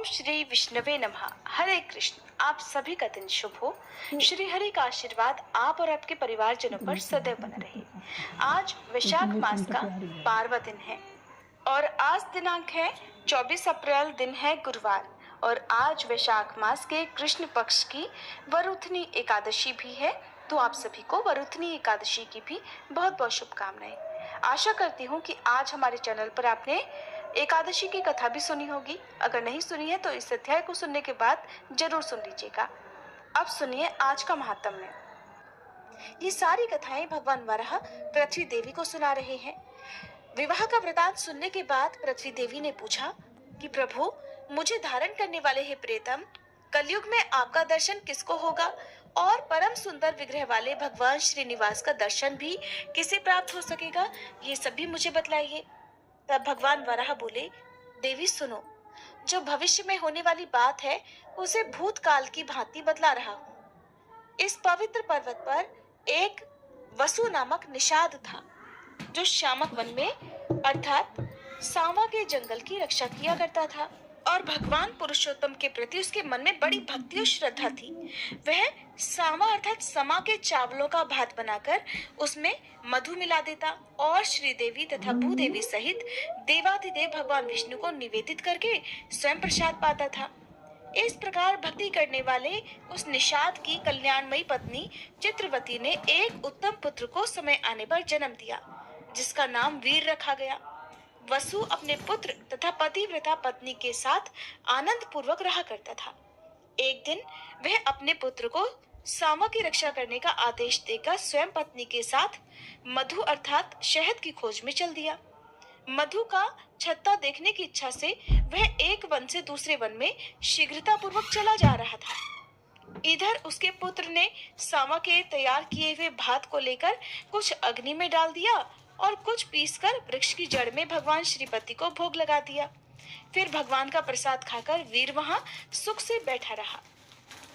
श्री विष्णवे नमः। हरे कृष्ण। आप सभी का दिन शुभ हो। श्री हरि का आशीर्वाद आप और आपके परिवारजनों पर सदैव बना रहे। आज वैशाख मास का 12वां दिन है और आज दिनांक है 24 अप्रैल, दिन है गुरुवार। और आज वैशाख मास के कृष्ण पक्ष की वरुथनी एकादशी भी है। तो आप सभी को वरुथनी एकादशी की भी बहुत बहुत शुभकामनाएं। आशा करती हूँ कि आज हमारे चैनल पर आपने एकादशी की कथा भी सुनी होगी। अगर नहीं सुनी है तो इस अध्याय को सुनने के बाद जरूर सुन लीजिएगा। अब सुनिए आज का महात्म्य। ये सारी कथाएं भगवान वराह पृथ्वी देवी को सुना रहे हैं। विवाह का वृतांत सुनने के बाद पृथ्वी देवी ने पूछा कि प्रभु, मुझे धारण करने वाले हे प्रियतम, कलयुग में आपका दर्शन किसको होगा और परम सुंदर विग्रह वाले भगवान श्रीनिवास का दर्शन भी किसे प्राप्त हो सकेगा, ये सभी मुझे बतलाइए। तब भगवान वराह बोले, देवी सुनो, जो भविष्य में होने वाली बात है उसे भूतकाल की भांति बतला रहा हूँ। इस पवित्र पर्वत पर एक वसु नामक निषाद था जो शामक वन में अर्थात सांवा के जंगल की रक्षा किया करता था और भगवान पुरुषोत्तम के प्रति उसके मन में बड़ी भक्ति और श्रद्धा थी। वह सांवा अर्थात समा के चावलों का भात बनाकर उसमें मधु मिला देता और श्रीदेवी तथा भूदेवी सहित देवाधिदेव भगवान विष्णु को निवेदित करके स्वयं प्रसाद पाता था। इस प्रकार भक्ति करने वाले उस निषाद की कल्याणमयी पत्नी चित्रवती ने एक उत्तम पुत्र को समय आने पर जन्म दिया, जिसका नाम वीर रखा गया। वसु अपने पुत्र तथा पतिव्रता पत्नी के साथ आनंद पूर्वक रहा करता था। एक दिन वह अपने पुत्र को सांवा की रक्षा करने का आदेश देकर स्वयं पत्नी के साथ मधु अर्थात शहद की खोज में चल दिया। मधु का छत्ता देखने की इच्छा से वह एक वन से दूसरे वन में शीघ्रता पूर्वक चला जा रहा था। इधर उसके पुत्र ने सांवा के तैयार किए हुए भात को लेकर कुछ अग्नि में डाल दिया और कुछ पीसकर वृक्ष की जड़ में भगवान श्रीपति को भोग लगा दिया। फिर भगवान का प्रसाद खाकर वीर वहां सुख से बैठा रहा।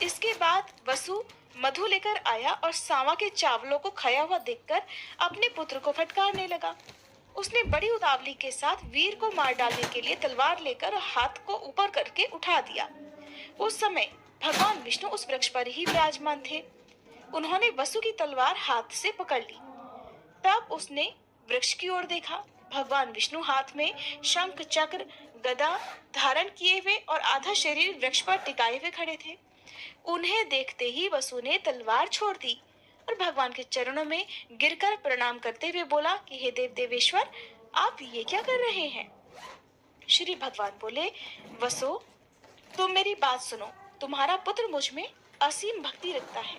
इसके बाद वसु मधु लेकर आया और सांवा के चावलों को खाया हुआ देखकर अपने पुत्र को फटकारने लगा। उसने बड़ी उतावली के साथ वीर को मार डालने के लिए तलवार लेकर हाथ को ऊपर करके उठा दिया। उस समय भगवान विष्णु उस वृक्ष पर ही विराजमान थे। उन्होंने वसु की तलवार हाथ से पकड़ ली। तब उसने वृक्ष की ओर देखा। भगवान विष्णु हाथ में शंख चक्र गदा धारण किए हुए और आधा शरीर वृक्ष पर टिकाए हुए खड़े थे। उन्हें देखते ही वसु ने तलवार छोड़ दी और भगवान के चरणों में गिरकर प्रणाम करते हुए बोला कि हे देव देवेश्वर, आप ये क्या कर रहे हैं। श्री भगवान बोले, वसु, तुम मेरी बात सुनो। तुम्हारा पुत्र मुझ में असीम भक्ति रखता है,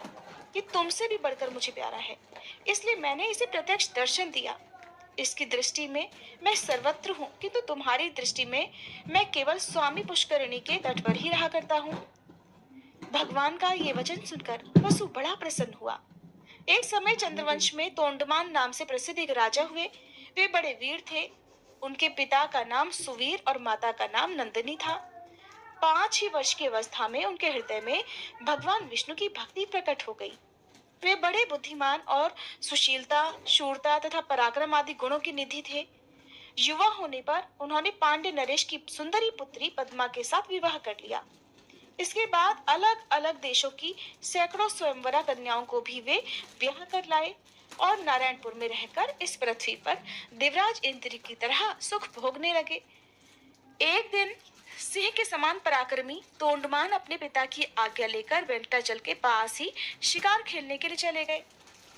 ये तुमसे भी बढ़कर मुझे प्यारा है, इसलिए मैंने इसे प्रत्यक्ष दर्शन दिया। इसकी दृष्टि में मैं सर्वत्र हूँ, किंतु तुम्हारी दृष्टि में मैं केवल स्वामी पुष्करिणी के तट पर ही रहा करता हूँ। भगवान का ये वचन सुनकर वसु बड़ा प्रसन्न हुआ। एक समय चंद्रवंश में तोंडमान नाम से प्रसिद्ध एक राजा हुए। वे बड़े वीर थे। उनके पिता का नाम सुवीर और माता का नाम नंदिनी था। 5 ही वर्ष की अवस्था में उनके हृदय में भगवान विष्णु की भक्ति प्रकट हो गई। वे बड़े बुद्धिमान और सुशीलता, शूरता तथा पराक्रम आदि गुणों की निधि थे। युवा होने पर उन्होंने पांड्य नरेश की सुंदरी पुत्री पद्मा के साथ विवाह कर लिया। इसके बाद अलग अलग देशों की सैकड़ों स्वयंवरा कन्याओं को भी वे ब्याह कर लाए और नारायणपुर में रहकर इस पृथ्वी पर देवराज इंद्र की तरह सुख भोगने लगे। एक दिन सिंह के समान पराक्रमी तोंडमान अपने पिता की आज्ञा लेकर वेंकटाचल के पास ही शिकार खेलने के लिए चले गए।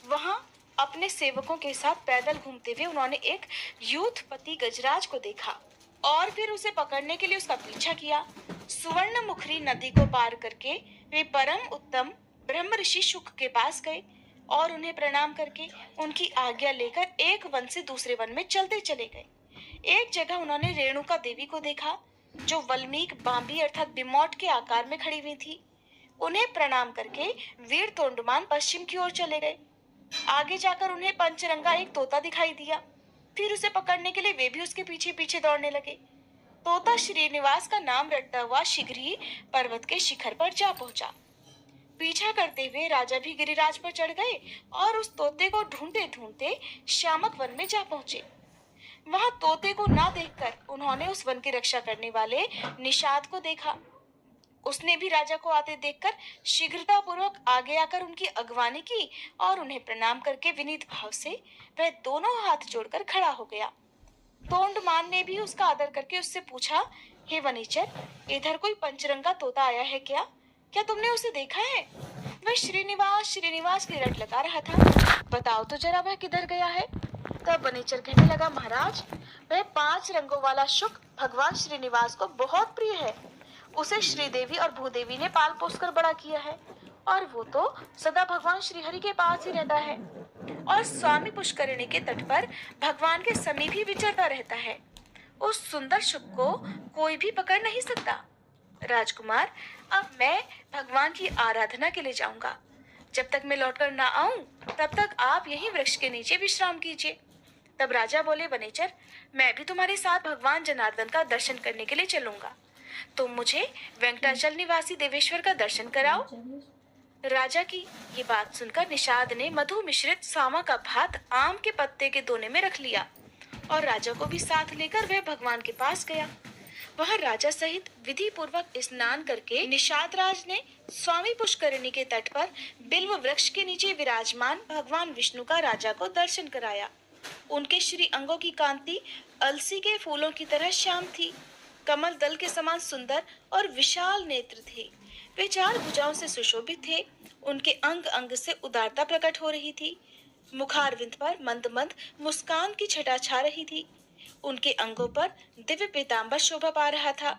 वहां अपने सेवकों के साथ पैदल घूमते हुए उन्होंने एक यूथपति गजराज को देखा और फिर उसे पकड़ने के लिए उसका पीछा किया। सुवर्ण मुखरी नदी को पार करके वे परम उत्तम ब्रह्म ऋषि शुक के पास गए और उन्हें प्रणाम करके उनकी आज्ञा लेकर एक वन से दूसरे वन में चलते चले गए। एक जगह उन्होंने रेणुका देवी को देखा जो वल्मीक बांबी अर्थात बिमोट के आकार में खड़ी हुई थी। उन्हें प्रणाम करके वीर तोंडमान पश्चिम की ओर चले गए। आगे जाकर उन्हें पंचरंगा एक तोता दिखाई दिया। फिर उसे पकड़ने के लिए वे भी उसके पीछे पीछे दौड़ने लगे। तोता श्रीनिवास का नाम रटता हुआ शीघ्र ही पर्वत के शिखर पर जा पहुंचा। पीछा करते हुए राजा भी गिरिराज पर चढ़ गए और उस तोते को ढूंढते ढूंढते श्यामक वन में जा पहुंचे। वहां तोते को ना देखकर उन्होंने उस वन की रक्षा करने वाले निषाद को देखा। उसने भी राजा को आते देखकर शीघ्रता पूर्वक आगे आकर उनकी अगवानी की और उन्हें प्रणाम करके विनीत भाव से वह दोनों हाथ जोड़कर खड़ा हो गया। तोंडमान ने भी उसका आदर करके उससे पूछा, हे वनीचर, इधर कोई पंचरंगा तोता आया है क्या? क्या तुमने उसे देखा है? वह श्रीनिवास श्रीनिवास की रट लगा रहा था। बताओ तो जरा वह किधर गया है? तब वनीचर कहने लगा, महाराज, वह 5 रंगों वाला शुक भगवान श्रीनिवास को बहुत प्रिय है। उसे श्रीदेवी और भूदेवी ने पाल पोस कर बड़ा किया है और वो तो सदा भगवान श्रीहरि के पास ही रहता है और स्वामी पुष्करिणी के तट पर भगवान के समीप ही विचरता रहता है। उस सुंदर शुक को कोई भी पकड़ नहीं सकता। राजकुमार, अब मैं भगवान की आराधना के लिए जाऊंगा। जब तक मैं लौटकर ना आऊं, तब तक आप यहीं वृक्ष के नीचे विश्राम कीजिए। तब राजा बोले, वनेचर, मैं भी तुम्हारे साथ भगवान जनार्दन का दर्शन करने के लिए चलूंगा। तुम मुझे वेंकटाचल निवासी देवेश्वर का दर्शन कराओ। राजा की ये बात सुनकर निषाद ने मधु मिश्रित सावा का भात आम के पत्ते के दोने में रख लिया और राजा को भी साथ लेकर वह भगवान के पास गया। वह राजा सहित विधि पूर्वक स्नान करके निषाद राज ने स्वामी पुष्करिणी के तट पर बिल्व वृक्ष के नीचे विराजमान भगवान विष्णु का राजा को दर्शन कराया। उनके श्री अंगों की कांति अलसी के फूलों की तरह श्याम थी। कमल दल के समान सुंदर और विशाल नेत्र थे। वे 4 भुजाओं से सुशोभित थे। उनके अंग अंग से उदारता प्रकट हो रही थी। मुखारविंद पर मंद मंद मुस्कान की छटा छा रही थी। उनके अंगों पर दिव्य पीतांबर शोभा पा रहा था।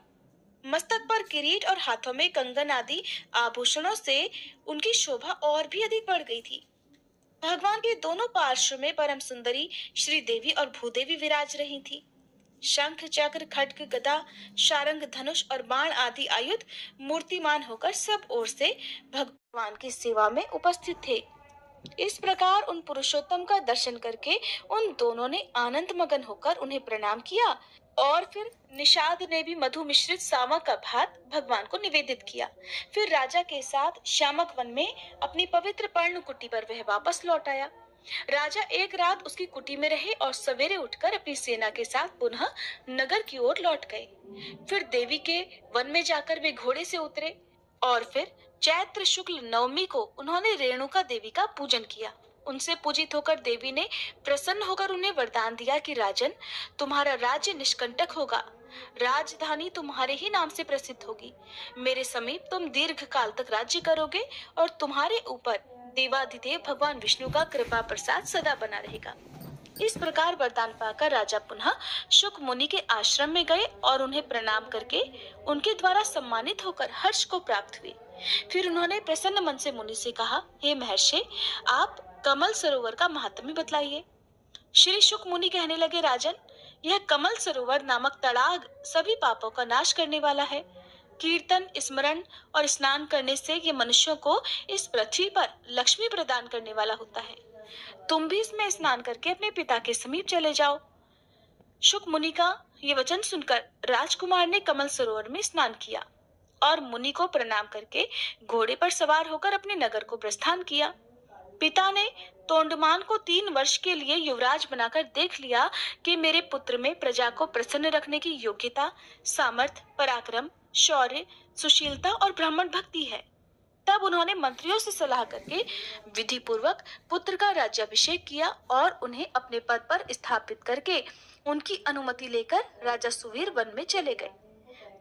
मस्तक पर किरीट और हाथों में कंगन आदि आभूषणों से उनकी शोभा और भी अधिक बढ़ गई थी। भगवान के दोनों पार्श्व में परम सुंदरी श्रीदेवी और भूदेवी विराज रही थी। शंख, चक्र, खड्ग, गदा, शारंग, धनुष और बाण आदि आयुध मूर्तिमान होकर सब ओर से भगवान की सेवा में उपस्थित थे। इस प्रकार उन पुरुषोत्तम का दर्शन करके उन दोनों ने आनंद मगन होकर उन्हें प्रणाम किया और फिर निषाद ने भी मधु मिश्रित सावा का भात भगवान को निवेदित किया। फिर राजा के साथ श्यामक वन में अपनी पवित्र पर्ण कुटी पर वह वापस लौट आया। राजा एक रात उसकी कुटी में रहे और सवेरे उठकर अपनी सेना के साथ पुनः नगर की ओर लौट गए। फिर देवी के वन में जाकर वे घोड़े से उतरे और फिर चैत्र शुक्ल नवमी को उन्होंने रेणुका देवी का पूजन किया। उनसे पूजित होकर देवी ने प्रसन्न होकर उन्हें वरदान दिया कि राजन, तुम्हारा राज्य निष्कंटक होगा। राजधानी तुम्हारे ही नाम से प्रसिद्ध होगी। मेरे समीप तुम दीर्घ काल तक राज्य करोगे और तुम्हारे ऊपर देवाधिदेव भगवान विष्णु का कृपा प्रसाद सदा बना रहेगा। इस प्रकार वरदान पाकर राजा पुनः शुक मुनि के आश्रम में गए और उन्हें प्रणाम करके उनके द्वारा सम्मानित होकर हर्ष को प्राप्त हुए। फिर उन्होंने प्रसन्न मन से मुनि से कहा, हे महर्षि, आप कमल सरोवर का महात्म्य बतलाइए। श्री शुक मुनि कहने लगे, राजन, यह कमल सरोवर नामक तड़ाग सभी पापों का नाश करने वाला है। कीर्तन, स्मरण और स्नान करने से ये मनुष्यों को इस पृथ्वी पर लक्ष्मी प्रदान करने वाला होता है। तुम भी इसमें स्नान करके अपने पिता के समीप चले जाओ। शुक मुनि का ये वचन सुनकर राजकुमार ने कमल सरोवर में स्नान किया और मुनि को प्रणाम करके घोड़े पर सवार होकर अपने नगर को प्रस्थान किया। पिता ने तोंडमान को 3 वर्ष के लिए युवराज बनाकर देख लिया कि मेरे पुत्र में प्रजा को प्रसन्न रखने की योग्यता, सामर्थ्य, पराक्रम, शौर्य, सुशीलता और ब्राह्मण भक्ति है। तब उन्होंने मंत्रियों से सलाह करके विधि पूर्वक पुत्र का राज्याभिषेक किया और उन्हें अपने पद पर स्थापित करके उनकी अनुमति लेकर राजा सुवीर वन में चले गए।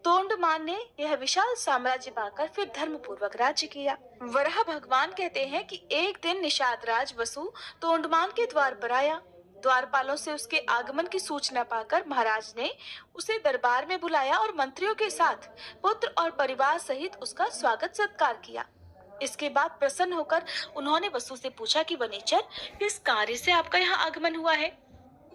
तोंडमान ने यह विशाल साम्राज्य पाकर फिर धर्म पूर्वक राज्य किया। वराह भगवान कहते हैं कि एक दिन निषाद राज वसु तोंडमान के द्वार पर आया। द्वारपालों से उसके आगमन की सूचना पाकर महाराज ने उसे दरबार में बुलाया और मंत्रियों के साथ पुत्र और परिवार सहित उसका स्वागत सत्कार किया। इसके बाद प्रसन्न होकर उन्होंने वसु से पूछा कि वनेचर, किस कार्य से आपका यहाँ आगमन हुआ है?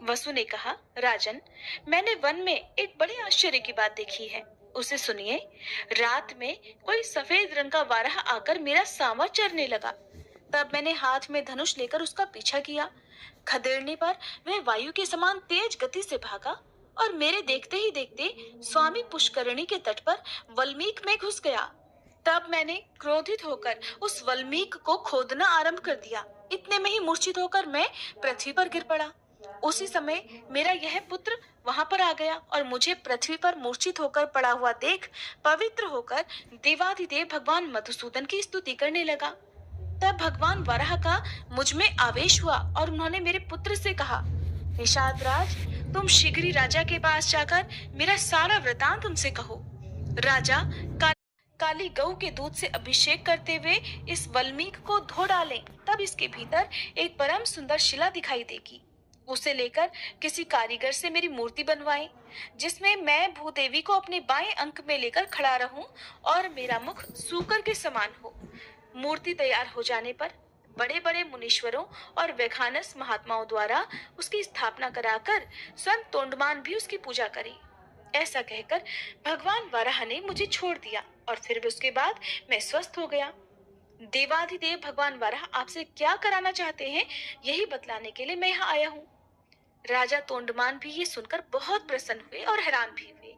वसु ने कहा, राजन, मैंने वन में एक बड़े आश्चर्य की बात देखी है, उसे सुनिए। रात में कोई सफेद रंग का वाराह आकर मेरा सांवा चरने लगा। तब मैंने हाथ में धनुष लेकर उसका पीछा किया। खदेड़ने पर वह वायु के समान तेज गति से भागा और मेरे देखते ही देखते स्वामी पुष्करिणी के तट पर वल्मीक में घुस गया। तब मैंने क्रोधित होकर उस वल्मीक को खोदना आरंभ कर दिया। इतने में ही मूर्छित होकर मैं पृथ्वी पर गिर पड़ा। उसी समय मेरा यह पुत्र वहां पर आ गया और मुझे पृथ्वी पर मूर्छित होकर पड़ा हुआ देख पवित्र होकर देवाधिदेव भगवान मधुसूदन की स्तुति करने लगा। तब भगवान वराह का मुझ में आवेश हुआ और उन्होंने मेरे पुत्र से कहा, निषाद राज, तुम शीघ्र ही राजा के पास जाकर मेरा सारा वृतांत उनसे कहो। राजा काली गऊ के दूध से अभिषेक करते हुए इस वल्मीक को धो डालें, तब इसके भीतर एक परम सुंदर शिला दिखाई देगी। उसे लेकर किसी कारीगर से मेरी मूर्ति बनवाएं, जिसमें मैं भूदेवी को अपने बाएं अंक में लेकर खड़ा रहूं और मेरा मुख सूकर के समान हो। मूर्ति तैयार हो जाने पर बड़े बड़े मुनीश्वरों और वैखानस महात्माओं द्वारा उसकी स्थापना कराकर स्वयं तोंडमान भी उसकी पूजा करे। ऐसा कहकर भगवान वराह ने मुझे छोड़ दिया और फिर भी उसके बाद मैं स्वस्थ हो गया। देवाधिदेव भगवान वराह आपसे क्या कराना चाहते हैं, यही बतलाने के लिए मैं यहाँ आया हूँ। राजा तोंडमान भी ये सुनकर बहुत प्रसन्न हुए और हैरान भी हुए।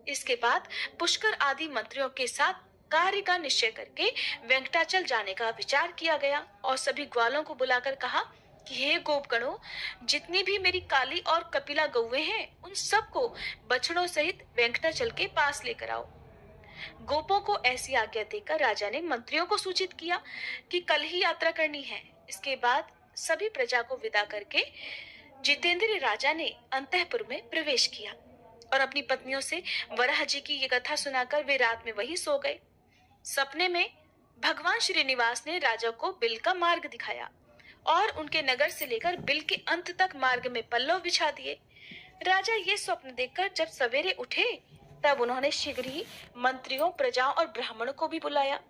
इसके बाद पुष्कर आदि मंत्रियों के साथ कार्य का निश्चय करके वेंकटाचल जाने का विचार किया गया और सभी ग्वालों को बुलाकर कहा कि हे गोपगणों, जितनी भी मेरी काली और कपिला गौवें हैं, उन सबको बछड़ों सहित वेंकटाचल के पास लेकर आओ। गोपों को ऐसी आज्ञा देकर राजा ने मंत्रियों को सूचित किया कि कल ही यात्रा करनी है। इसके बाद सभी प्रजा को विदा करके जितेंद्र राजा ने अंतःपुर में प्रवेश किया और अपनी पत्नियों से वराह जी की ये कथा सुनाकर वे रात में वहीं सो गए। सपने में भगवान श्रीनिवास ने राजा को बिल का मार्ग दिखाया और उनके नगर से लेकर बिल के अंत तक मार्ग में पल्लव बिछा दिए। राजा ये स्वप्न देखकर जब सवेरे उठे, तब उन्होंने शीघ्र ही मंत्रियों, प्रजाओं और ब्राह्मणों को भी बुलाया।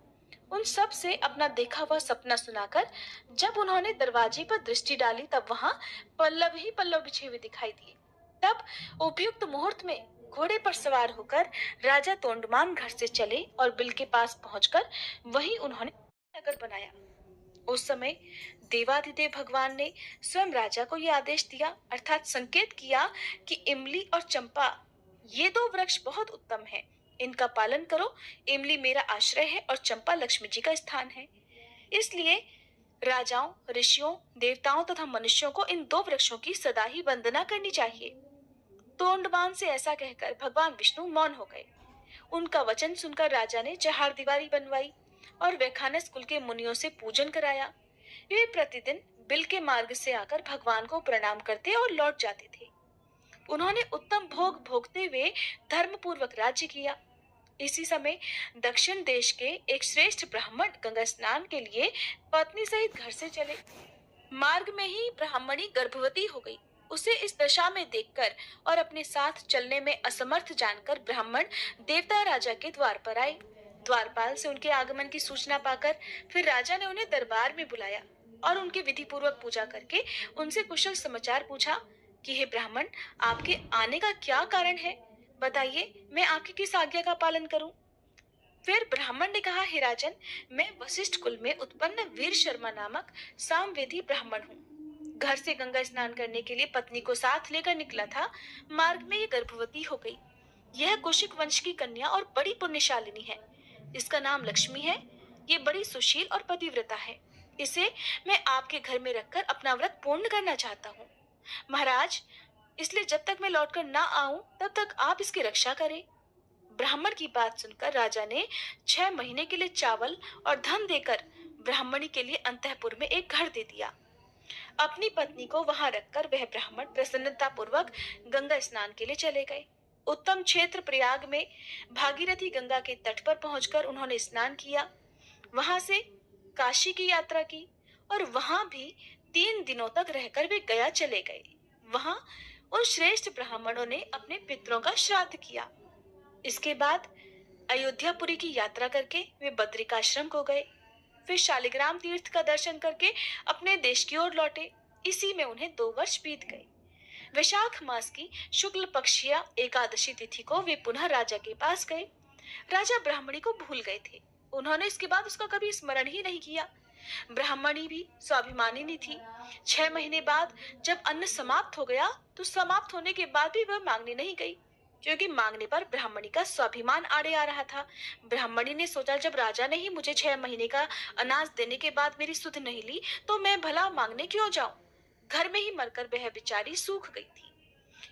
उन सब से अपना देखा हुआ सपना सुनाकर जब उन्होंने दरवाजे पर दृष्टि डाली, तब वहां पल्लव ही पल्लव बिछे हुए दिखाई दिए। तब उपयुक्त मुहूर्त में घोड़े पर सवार होकर राजा तोंडमान घर से चले और बिल के पास पहुंचकर वहीं उन्होंने नगर बनाया। उस समय देवाधिदेव भगवान ने स्वयं राजा को यह आदेश दिया, अर्थात संकेत किया कि इमली और चंपा ये दो वृक्ष बहुत उत्तम हैं, इनका पालन करो। इमली मेरा आश्रय है और चंपा लक्ष्मी जी का स्थान है। इसलिए राजाओं, ऋषियों, देवताओं तथा मनुष्यों को इन दो वृक्षों की सदा ही वंदना करनी चाहिए। तोंडमान से ऐसा कहकर भगवान विष्णु मौन हो गए। उनका वचन सुनकर राजा ने चहारदीवारी बनवाई और वैखानस कुल के मुनियों से पूजन कराया। वे प्रतिदिन बिल के मार्ग से आकर भगवान को प्रणाम करते और लौट जाते थे। उन्होंने उत्तम भोग भोगते हुए धर्म पूर्वक राज्य किया। इसी समय दक्षिण देश के एक श्रेष्ठ ब्राह्मण गंगा स्नान के लिए पत्नी सहित घर से चले। मार्ग में ही ब्राह्मणी गर्भवती हो गई। उसे इस दशा में देखकर और अपने साथ चलने में असमर्थ जानकर ब्राह्मण देवता राजा के द्वार पर आए। द्वारपाल से उनके आगमन की सूचना पाकर फिर राजा ने उन्हें दरबार में बुलाया और उनकी विधि पूर्वक पूजा करके उनसे कुशल समाचार पूछा कि हे ब्राह्मण, आपके आने का क्या कारण है, बताइए, मैं आपकी किस आज्ञा का पालन करूं। फिर ब्राह्मण ने कहा, हे राजन, मैं वशिष्ठ कुल में उत्पन्न वीर शर्मा नामक सामवेदी ब्राह्मण हूँ। घर से गंगा स्नान करने के लिए पत्नी को साथ लेकर निकला था। मार्ग में ये गर्भवती हो गई। यह कौशिक वंश की कन्या और बड़ी पुण्यशालिनी है। इसका नाम लक्ष्मी है। ये बड़ी सुशील और पतिव्रता है। इसे मैं आपके घर में रखकर अपना व्रत पूर्ण करना चाहता हूँ। महाराज, इसलिए जब तक मैं लौटकर ना आऊं तब तक आप इसकी रक्षा करें। ब्राह्मण की बात सुनकर राजा ने 6 महीने के लिए चावल और धन देकर ब्राह्मणी के लिए अंतःपुर में एक घर दे दिया। अपनी पत्नी को वहां रखकर वह ब्राह्मण प्रसन्नता पूर्वक गंगा स्नान के लिए चले गए। उत्तम क्षेत्र प्रयाग में भागीरथी गंगा के तट पर पहुंचकर उन्होंने स्नान किया। वहां से काशी की यात्रा की और वहां भी 3 दिनों तक रहकर वे गया चले गए। वहां उन श्रेष्ठ ब्राह्मणों ने अपने पितरों का श्राद्ध किया। इसके बाद अयोध्यापुरी की यात्रा करके वे बद्रिकाश्रम को गए। फिर शालिग्राम तीर्थ का दर्शन करके अपने देश की ओर लौटे। इसी में उन्हें 2 वर्ष बीत गए। वैशाख मास की शुक्ल पक्षीय एकादशी तिथि को वे पुनः राजा के पास गए। राजा ब्राह्मणी को भूल गए थे। उन्होंने इसके बाद उसका कभी स्मरण ही नहीं किया। ब्राह्मणी भी स्वाभिमानी थी। 6 महीने बाद जब अन्न समाप्त हो गया तो समाप्त होने के बाद भी वह मांगने नहीं गई, क्योंकि मांगने पर ब्राह्मणी का स्वाभिमान आड़े आ रहा था। ब्राह्मणी ने सोचा, जब राजा ने ही मुझे 6 महीने का अनाज देने के बाद मेरी सुध नहीं ली तो मैं भला मांगने क्यों जाऊं। घर में ही मरकर वह बेचारी सूख गई थी।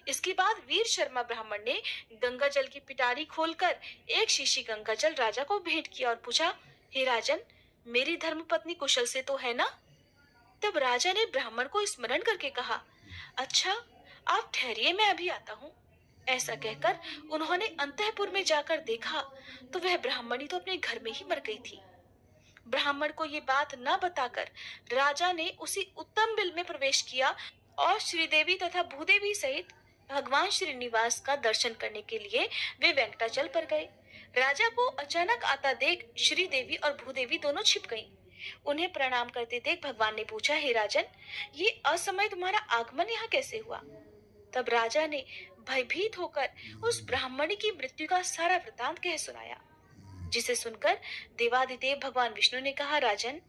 इसके बाद वीर शर्मा ब्राह्मण ने गंगा जल की पिटारी खोलकर एक शीशी गंगा जल राजा को भेंट किया और पूछा, हे राजन, मेरी धर्मपत्नी कुशल से तो है ना? तब राजा ने ब्राह्मण को स्मरण करके कहा, अच्छा, आप ठहरिए, मैं अभी आता हूँ। ऐसा कहकर उन्होंने अंतःपुर में जाकर देखा तो वह ब्राह्मणी तो अपने घर में ही मर गई थी। ब्राह्मण को ये बात न बताकर राजा ने उसी उत्तम बिल में प्रवेश किया और श्रीदेवी तथा भूदेवी सहित भगवान श्रीनिवास का दर्शन करने के लिए वे वेंकटाचल पर गए। राजा को अचानक आता देख श्रीदेवी और भूदेवी दोनों छिप गईं। उन्हें प्रणाम करते देख भगवान ने पूछा, हे राजन, ये असमय तुम्हारा आगमन यहाँ कैसे हुआ? तब राजा ने भयभीत होकर उस ब्राह्मणी की मृत्यु का सारा वृतांत कह सुनाया, जिसे सुनकर देवादिदेव भगवान विष्णु ने कहा, राजन,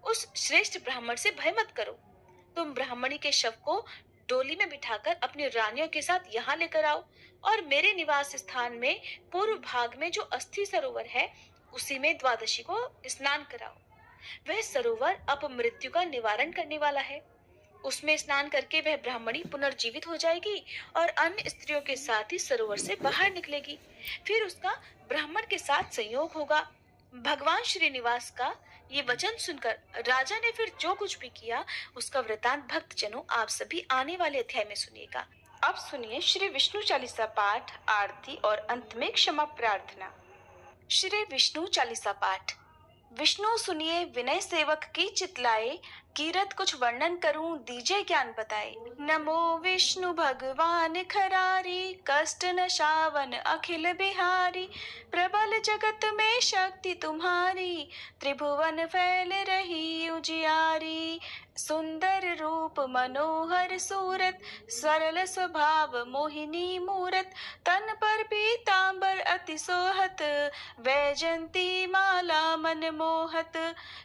उस श्रेष्ठ ब्राह्मण से भय मत करो। तुम ब्राह्मणी के शव को डोली में बिठाकर अपनी रानियों के साथ यहाँ लेकर आओ और मेरे निवास स्थान में पूर्व भाग में जो अस्थि सरोवर है उसी में द्वादशी को स्नान कराओ। वह सरोवर अपमृत्यु का निवारण करने वाला है। उसमें स्नान करके वह ब्राह्मणी पुनर्जीवित हो जाएगी और अन्य स्त्रियों के साथ ही सरोवर से बाहर निकलेगी। फिर उसका ब्राह्मण के साथ संयोग होगा। भगवान श्रीनिवास का ये वचन सुनकर राजा ने फिर जो कुछ भी किया उसका वृतांत भक्तजनों आप सभी आने वाले अध्याय में सुनिएगा। अब सुनिए श्री विष्णु चालीसा पाठ, आरती और अंत में क्षमा प्रार्थना। श्री विष्णु चालीसा पाठ। विष्णु सुनिए विनय सेवक की चितलाए, कीरत कुछ वर्णन करूं दीजिए ज्ञान बताए। नमो विष्णु भगवान खरारी, कष्ट नशावन अखिल बिहारी। प्रबल जगत में शक्ति तुम्हारी, त्रिभुवन फैल रही उजियारी। सुंदर रूप मनोहर सूरत, सरल स्वभाव मोहिनी मूरत। तन पर पीतांबर अति सोहत, वैजंती माला मन मोहत।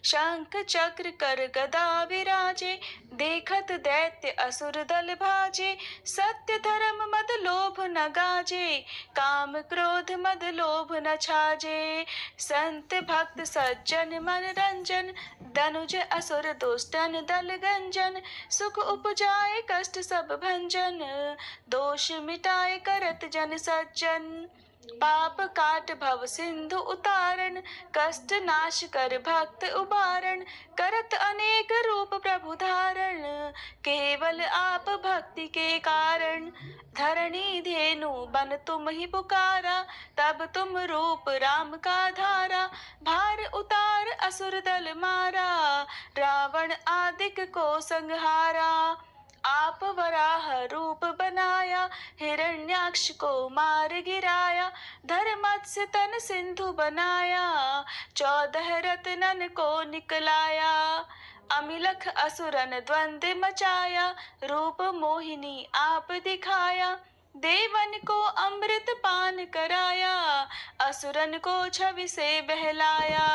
शंख चक्र कर गदा विराजे, देखत दैत्य असुर दल भाजे। सत्य धर्म मद लोभ न गाजे, काम क्रोध मद लोभ न छाजे। संत भक्त सज्जन मन रंजन, धनुज असुर दुष्टन दल गंजन। सुख उपजाए कष्ट सब भंजन, दोष मिटाए करत जन सज्जन। पाप काट भव सिंधु उतारण, कष्ट नाश कर भक्त उबारण। करत अनेक रूप प्रभु धारण, केवल आप भक्ति के कारण। धरणी धेनु बन तुम ही पुकारा, तब तुम रूप राम का धारा। भार उतार असुर दल मारा, रावण आदिक को संहारा। आप वराह रूप बनाया, हिरण्याक्ष को मार गिराया। धर्मत्स्य तन सिंधु बनाया, 14 रत्नन को निकलाया। अमिलख असुरन द्वंद मचाया, रूप मोहिनी आप दिखाया। देवन को अमृत पान कराया, असुरन को छवि से बहलाया।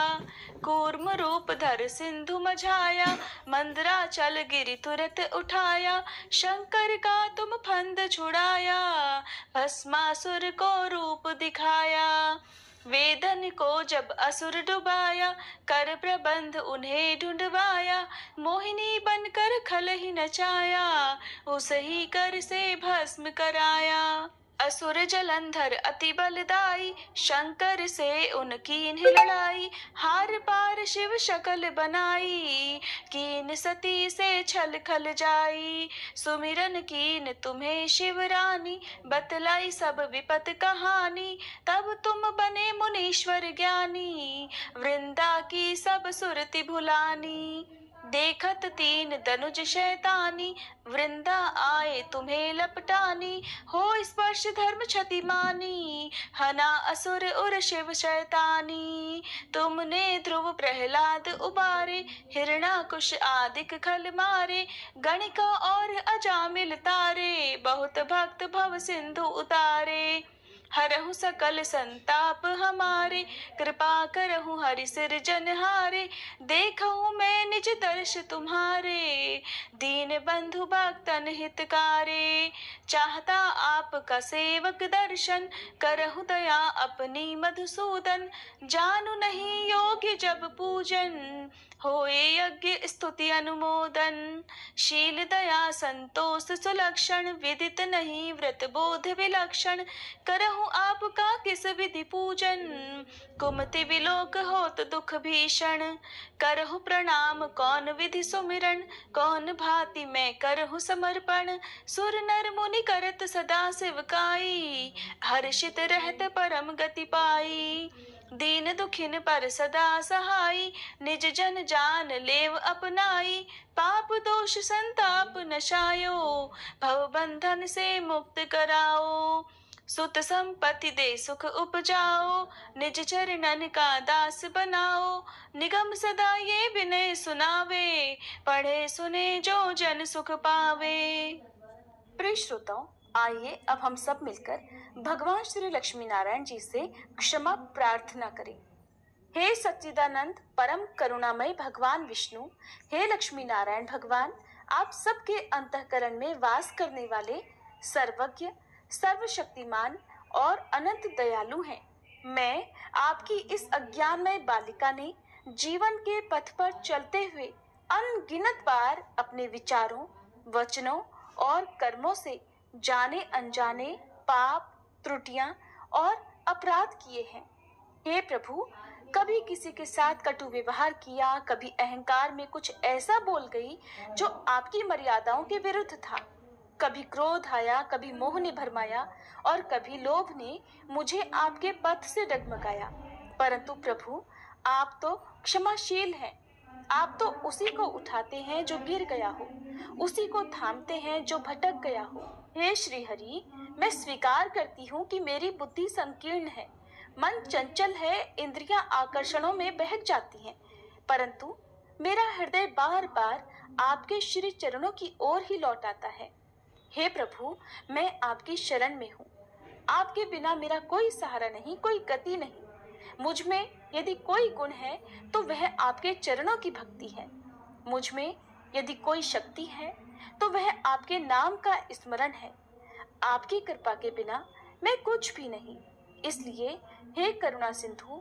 कूर्म रूप धर सिंधु मझाया, मंदराचल गिरि तुरत उठाया। शंकर का तुम फंद छुड़ाया, भस्मासुर को रूप दिखाया। वेदन को जब असुर डुबाया, कर प्रबंध उन्हें ढूंढवाया। मोहिनी बनकर खल ही नचाया, उस ही कर से भस्म कराया। असुर जलंधर अति बलदाई, शंकर से उनकी लड़ाई। हार पार शिव शकल बनाई, कीन सती से छल खल जाई। सुमिरन कीन तुम्हें शिव रानी, बतलाई सब विपत कहानी। तब तुम बने मुनीश्वर ज्ञानी, वृंदा की सब सुरति भुलानी। देखत तीन दनुज शैतानी, वृंदा आए तुम्हें लपटानी। हो स्पर्श धर्म क्षति मानी, हना असुर उर शिव शैतानी। तुमने ध्रुव प्रहलाद उबारे, हिरणाकुश आदिक खल मारे। गणिका और अजामिल तारे, बहुत भक्त भव सिंधु उतारे। हरहु सकल संताप हमारे, कृपा करहु हरि सिरजनहारे। देखहु मैं निज दर्श तुम्हारे, दीन बंधु भक्तन हितकारे। चाहता आपका सेवक दर्शन, करहु दया अपनी मधुसूदन। जानू नहीं योग्य जब पूजन, होए यज्ञ स्तुति अनुमोदन। शील दया संतोष सुलक्षण, विदित नहीं व्रत बोध विलक्षण। करहु आपका किस विधि पूजन, कुमति विलोक होत दुख भीषण। करहु प्रणाम कौन विधि सुमिरन, कौन भांति मैं करहु समर्पण। सुर नर मुनि करत सदा सेवकाई, हर्षित रहत परम गति पाई। दीन दुखिन पर सदा सहाई, निज जन जान लेव अपनाई। पाप दोष संताप नशायो, भव बंधन से मुक्त कराओ। सुत संपत्ति दे सुख उपजाओ, निज चरणन का दास बनाओ। निगम सदा ये विनय सुनावे, पढ़े सुने जो जन सुख पावे। प्रिय श्रोताओ, आइए अब हम सब मिलकर भगवान श्री लक्ष्मी नारायण जी से क्षमा प्रार्थना करें। हे सच्चिदानंद परम करुणामय भगवान विष्णु, हे लक्ष्मी नारायण भगवान, आप सबके अंतःकरण में वास करने वाले सर्वज्ञ, सर्वशक्तिमान और अनंत दयालु हैं। मैं आपकी इस अज्ञानमय बालिका ने जीवन के पथ पर चलते हुए अनगिनत बार अपने विचारों, वचनों और कर्मों से जाने अनजाने पाप, त्रुटियां और अपराध किए हैं। हे प्रभु, कभी किसी के साथ कटु व्यवहार किया, कभी अहंकार में कुछ ऐसा बोल गई जो आपकी मर्यादाओं के विरुद्ध था। कभी क्रोध आया, कभी मोह ने भरमाया और कभी लोभ ने मुझे आपके पथ से डगमगाया। परंतु प्रभु, आप तो क्षमाशील हैं। आप तो उसी को उठाते हैं जो गिर गया हो, उसी को थामते हैं जो भटक गया हो। हे श्री हरि, मैं स्वीकार करती हूँ कि मेरी बुद्धि संकीर्ण है, मन चंचल है, इंद्रियां आकर्षणों में बहक जाती हैं, परंतु मेरा हृदय बार बार आपके श्री चरणों की ओर ही लौट आता है। हे प्रभु, मैं आपकी शरण में हूँ। आपके बिना मेरा कोई सहारा नहीं, कोई गति नहीं। मुझ में यदि कोई गुण है तो वह आपके चरणों की भक्ति है। मुझ में यदि कोई शक्ति है तो वह आपके नाम का स्मरण है। आपकी कृपा के बिना मैं कुछ भी नहीं। इसलिए हे करुणा सिंधु,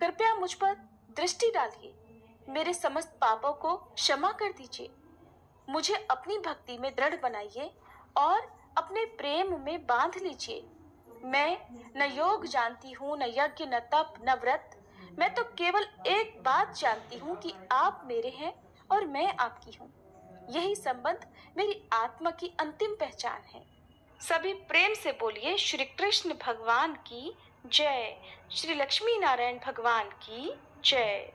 कृपया मुझ पर दृष्टि डालिए, मेरे समस्त पापों को क्षमा कर दीजिए। मुझे अपनी भक्ति में दृढ़ बनाइए और अपने प्रेम में बांध लीजिए। मैं न योग जानती हूँ, न यज्ञ, न तप, न व्रत। मैं तो केवल एक बात जानती हूँ कि आप मेरे हैं और मैं आपकी हूँ। यही संबंध मेरी आत्मा की अंतिम पहचान है। सभी प्रेम से बोलिए श्री कृष्ण भगवान की जय, श्री लक्ष्मी नारायण भगवान की जय।